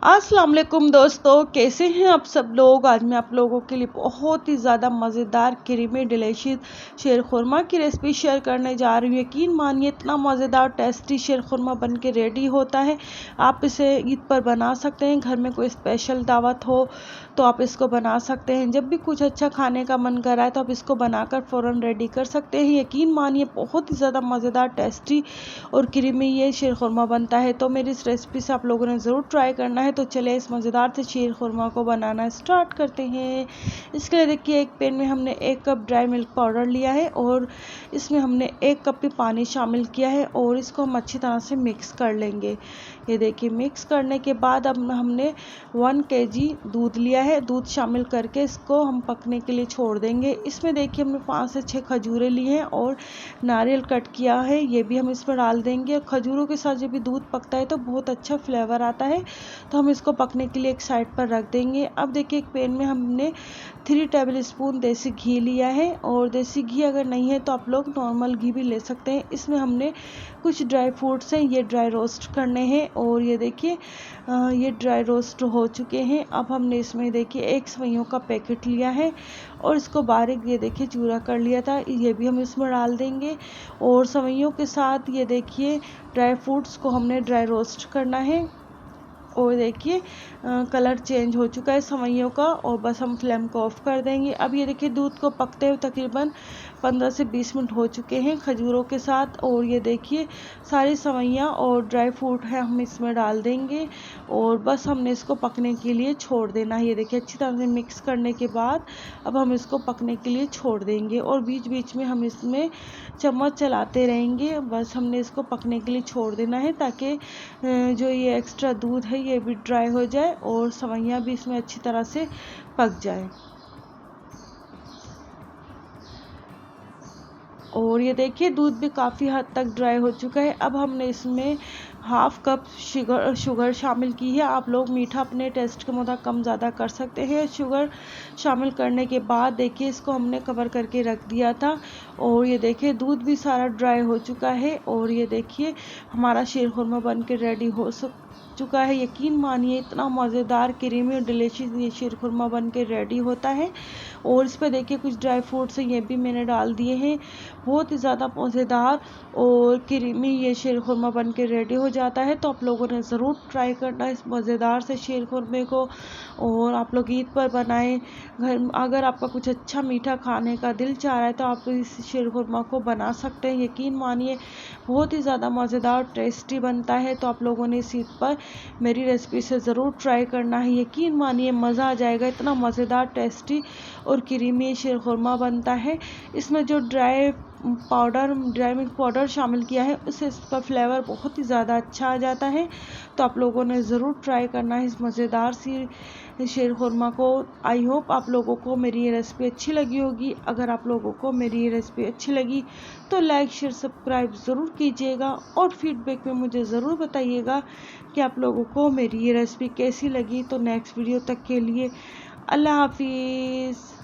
अस्सलाम वालेकुम दोस्तों, कैसे हैं आप सब लोग। आज मैं आप लोगों के लिए बहुत ही ज़्यादा मज़ेदार क्रीमी डिलीशियस शीर खुरमा की रेसिपी शेयर करने जा रही हूँ। यकीन मानिए इतना मज़ेदार टेस्टी शीर खुरमा बन के रेडी होता है। आप इसे ईद पर बना सकते हैं, घर में कोई स्पेशल दावत हो तो आप इसको बना सकते हैं। जब भी कुछ अच्छा खाने का मन कर रहा है तो आप इसको बनाकर फ़ौरन रेडी कर सकते हैं। यकीन मानिए बहुत ही ज़्यादा मज़ेदार टेस्टी और क्रीमी ये शीर खुरमा बनता है। तो मेरी इस रेसिपी से आप लोगों ने ज़रूर ट्राई करना है। तो चलिए इस मज़ेदार से शीर खुरमा को बनाना स्टार्ट करते हैं। इसके लिए देखिए एक पैन में हमने 1 कप ड्राई मिल्क पाउडर लिया है और इसमें हमने 1 कप भी पानी शामिल किया है और इसको हम अच्छी तरह से मिक्स कर लेंगे। ये देखिए मिक्स करने के बाद अब हमने 1 kg दूध लिया है। दूध शामिल करके इसको हम पकने के लिए छोड़ देंगे। इसमें देखिए हमने 5 से 6 खजूरें ली हैं और नारियल कट किया है, ये भी हम इसमें डाल देंगे। और खजूरों के साथ जब भी दूध पकता है तो बहुत अच्छा फ्लेवर आता है, तो हम इसको पकने के लिए एक साइड पर रख देंगे। अब देखिए एक पैन में हमने 3 टेबल स्पून देसी घी लिया है और देसी घी अगर नहीं है तो आप लोग नॉर्मल घी भी ले सकते हैं। इसमें हमने कुछ ड्राई फ्रूट्स हैं, ये ड्राई रोस्ट करने हैं और ये देखिए ये ड्राई रोस्ट हो चुके हैं। अब हमने इसमें देखिए 1 सेवइयों का पैकेट लिया है और इसको बारीक ये देखिए चूरा कर लिया था, ये भी हम इसमें डाल देंगे। और सेवइयों के साथ ये देखिए ड्राई फ्रूट्स को हमने ड्राई रोस्ट करना है और देखिए कलर चेंज हो चुका है सेवइयों का और बस हम फ्लेम को ऑफ कर देंगे। अब ये देखिए दूध को पकते हुए तकरीबन 15 से 20 मिनट हो चुके हैं खजूरों के साथ। और ये देखिए सारी सेवइयाँ और ड्राई फ्रूट है हम इसमें डाल देंगे और बस हमने इसको पकने के लिए छोड़ देना है। ये देखिए अच्छी तरह से मिक्स करने के बाद अब हम इसको पकने के लिए छोड़ देंगे और बीच बीच में हम इसमें चम्मच चलाते रहेंगे। बस हमने इसको पकने के लिए छोड़ देना है ताकि जो ये एक्स्ट्रा दूध है ये भी ड्राई हो जाए और सेवइयाँ भी इसमें अच्छी तरह से पक जाए। और ये देखिए दूध भी काफ़ी हद तक ड्राई हो चुका है। अब हमने इसमें हाफ कप शुगर शामिल की है। आप लोग मीठा अपने टेस्ट के मुताबिक कम ज़्यादा कर सकते हैं। शुगर शामिल करने के बाद देखिए इसको हमने कवर करके रख दिया था और ये देखिए दूध भी सारा ड्राई हो चुका है और ये देखिए हमारा शीर खुरमा बन के रेडी हो चुका है। यकीन मानिए इतना मज़ेदार क्रीमी और डिलीशियस ये शीर खुरमा बन के रेडी होता है। और इस पर देखिए कुछ ड्राई फ्रूट्स हैं, ये भी मैंने डाल दिए हैं। बहुत ही ज़्यादा मज़ेदार और क्रीमी ये शीर खुरमा बन के रेडी हो जाता है। तो आप लोगों ने ज़रूर ट्राई करना इस मज़ेदार से शीर खुरमे को और आप लोग ईद पर बनाएं। घर अगर आपका कुछ अच्छा मीठा खाने का दिल चाह रहा है तो आप इस शीर खुरमा को बना सकते हैं। यकीन मानिए बहुत ही ज़्यादा मज़ेदार टेस्टी बनता है। तो आप लोगों ने इस ईद पर मेरी रेसिपी से ज़रूर ट्राई करना है। यकीन मानिए मज़ा आ जाएगा, इतना मज़ेदार टेस्टी और क्रीमी शीर खुरमा बनता है। इसमें जो ड्राई मिल्क पाउडर शामिल किया है उससे इसका फ्लेवर बहुत ही ज़्यादा अच्छा आ जाता है। तो आप लोगों ने ज़रूर ट्राई करना है इस मज़ेदार सी शीर खुरमा को। आई होप आप लोगों को मेरी ये रेसिपी अच्छी लगी होगी। अगर आप लोगों को मेरी ये रेसिपी अच्छी लगी तो लाइक शेयर सब्सक्राइब ज़रूर कीजिएगा और फीडबैक में मुझे ज़रूर बताइएगा कि आप लोगों को मेरी ये रेसिपी कैसी लगी। तो नेक्स्ट वीडियो तक के लिए अल्लाह हाफिज़।